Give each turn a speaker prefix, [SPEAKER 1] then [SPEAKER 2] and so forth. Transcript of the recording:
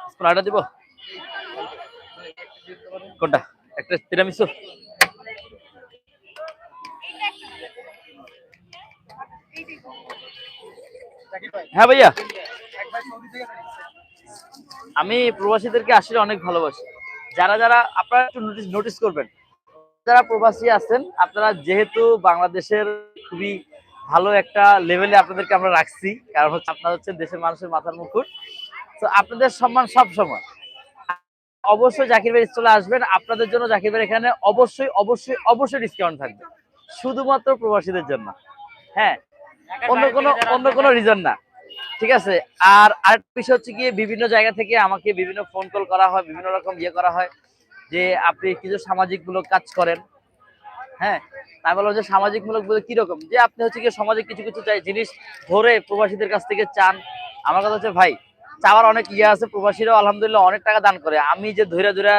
[SPEAKER 1] spoon আটা দিব কোনটা একটা তিরামিসু হ্যাঁ ভাইয়া আমি প্রবাসীদেরকে আসলে অনেক ভালোবাসি যারা যারা আপনারা একটু নোটিস করবেন যারা প্রবাসী আছেন আপনারা যেহেতু বাংলাদেশের খুবই ভালো একটা লেভেলে আপনাদেরকে আমরা রাখছি কারণ হচ্ছে আপনারা হচ্ছে দেশের মানুষের মাথার মুকুট তো আপনাদের সম্মান সব সময় অবশ্যই জাকির ভাই স্টলে আসবেন আপনাদের জন্য জাকির ভাই এখানে অবশ্যই অবশ্যই অবশ্যই ডিসকাউন্ট থাকবে শুধুমাত্র প্রবাসীদের জন্য হ্যাঁ অন্য কোনো রিজন না ঠিক আছে আর আরেকটা বিষয় হচ্ছে গিয়ে বিভিন্ন জায়গা থেকে আমাকে বিভিন্ন ফোন কল করা হয় বিভিন্ন রকম করা হয় যে আপনি কিছু সামাজিক মূলক কাজ করেন হ্যাঁ তাই বললাম যে সামাজিক মূলক বলে কিরকম যে আপনি হচ্ছে গিয়ে সমাজে কিছু কিছু জিনিস ধরে প্রবাসীদের কাছ থেকে চান আমার কথা হচ্ছে ভাই চাওয়ার অনেক আছে প্রবাসীরাও আলহামদুলিল্লাহ অনেক টাকা দান করে আমি যে ধৈর্য ধৈর্য